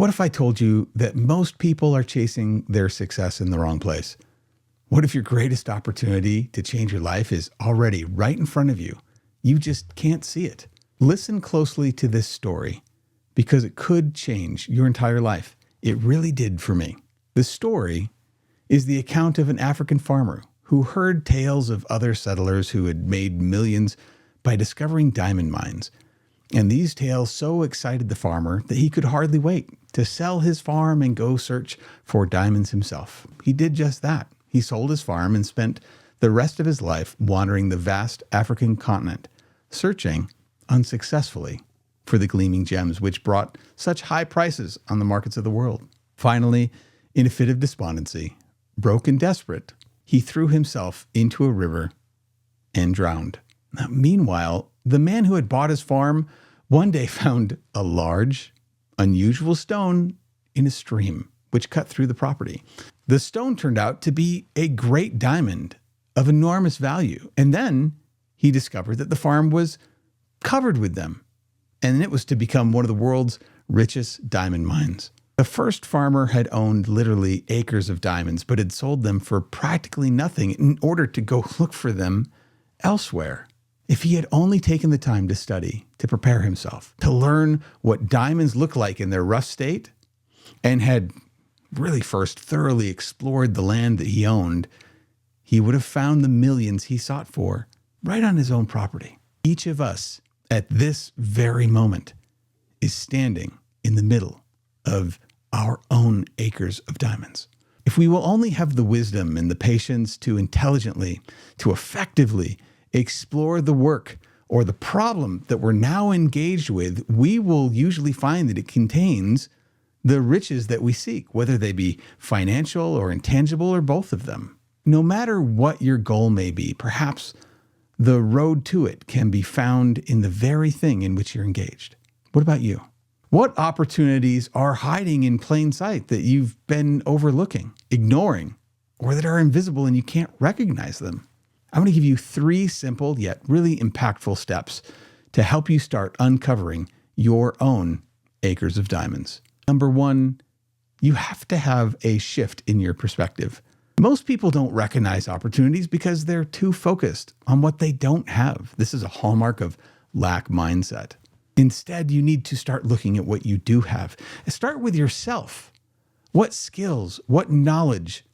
What if I told you that most people are chasing their success in the wrong place? What if your greatest opportunity to change your life is already right in front of you? You just can't see it. Listen closely to this story because it could change your entire life. It really did for me. The story is the account of an African farmer who heard tales of other settlers who had made millions by discovering diamond mines. And these tales so excited the farmer that he could hardly wait to sell his farm and go search for diamonds himself. He did just that. He sold his farm and spent the rest of his life wandering the vast African continent, searching unsuccessfully for the gleaming gems which brought such high prices on the markets of the world. Finally, in a fit of despondency, broke and desperate, he threw himself into a river and drowned. Now, meanwhile, the man who had bought his farm one day found a large, unusual stone in a stream, which cut through the property. The stone turned out to be a great diamond of enormous value. And then he discovered that the farm was covered with them, and it was to become one of the world's richest diamond mines. The first farmer had owned literally acres of diamonds, but had sold them for practically nothing in order to go look for them elsewhere. If he had only taken the time to study, to prepare himself, to learn what diamonds look like in their rough state, and had really first thoroughly explored the land that he owned, he would have found the millions he sought for right on his own property. Each of us at this very moment is standing in the middle of our own acres of diamonds. If we will only have the wisdom and the patience to intelligently, to effectively explore the work or the problem that we're now engaged with, we will usually find that it contains the riches that we seek, whether they be financial or intangible or both of them. No matter what your goal may be, perhaps the road to it can be found in the very thing in which you're engaged. What about you? What opportunities are hiding in plain sight that you've been overlooking, ignoring, or that are invisible and you can't recognize them? I want to give you 3 simple yet really impactful steps to help you start uncovering your own acres of diamonds. Number 1, you have to have a shift in your perspective. Most people don't recognize opportunities because they're too focused on what they don't have. This is a hallmark of lack mindset. Instead, you need to start looking at what you do have. Start with yourself. What skills, what knowledge,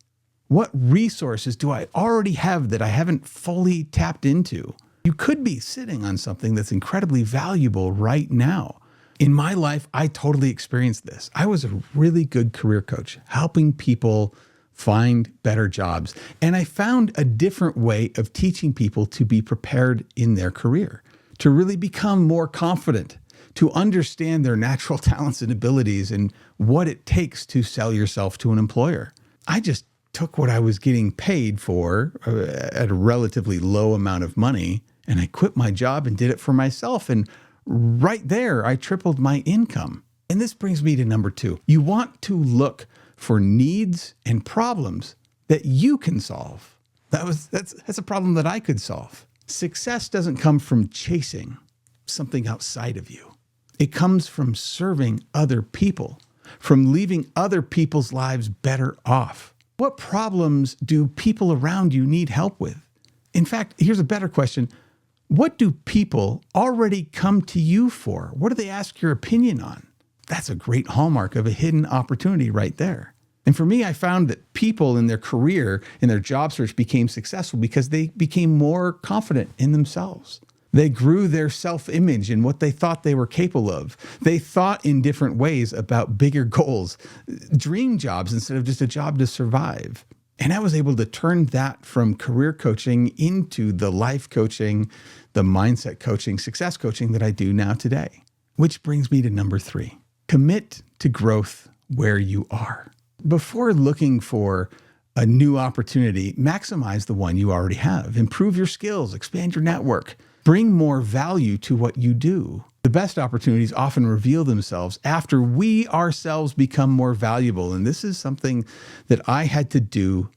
what resources do I already have that I haven't fully tapped into? You could be sitting on something that's incredibly valuable right now. In my life, I totally experienced this. I was a really good career coach, helping people find better jobs. And I found a different way of teaching people to be prepared in their career, to really become more confident, to understand their natural talents and abilities and what it takes to sell yourself to an employer. I just took what I was getting paid for at a relatively low amount of money, and I quit my job and did it for myself. And right there, I tripled my income. And this brings me to number 2. You want to look for needs and problems that you can solve. That's a problem that I could solve. Success doesn't come from chasing something outside of you. It comes from serving other people, from leaving other people's lives better off. What problems do people around you need help with? In fact, here's a better question. What do people already come to you for? What do they ask your opinion on? That's a great hallmark of a hidden opportunity right there. And for me, I found that people in their career, in their job search, became successful because they became more confident in themselves. They grew their self-image and what they thought they were capable of. They thought in different ways about bigger goals, dream jobs instead of just a job to survive. And I was able to turn that from career coaching into the life coaching, the mindset coaching, success coaching that I do now today. Which brings me to number 3. Commit to growth where you are. Before looking for a new opportunity, maximize the one you already have. Improve your skills, expand your network, bring more value to what you do. The best opportunities often reveal themselves after we ourselves become more valuable. And this is something that I had to do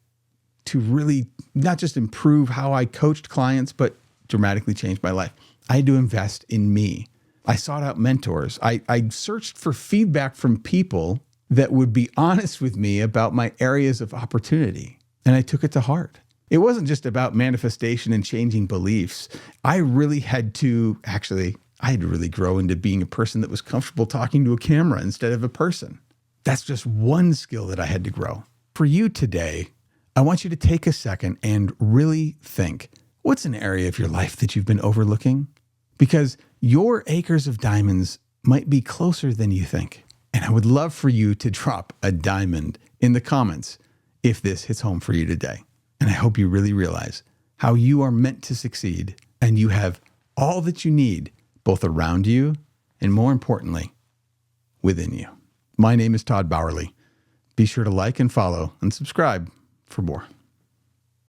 to really not just improve how I coached clients, but dramatically change my life. I had to invest in me. I sought out mentors. I searched for feedback from people that would be honest with me about my areas of opportunity. And I took it to heart. It wasn't just about manifestation and changing beliefs. I had to really grow into being a person that was comfortable talking to a camera instead of a person. That's just one skill that I had to grow. For you today, I want you to take a second and really think, what's an area of your life that you've been overlooking? Because your acres of diamonds might be closer than you think. And I would love for you to drop a diamond in the comments if this hits home for you today. And I hope you really realize how you are meant to succeed and you have all that you need, both around you and, more importantly, within you. My name is Todd Bowerly. Be sure to like and follow and subscribe for more.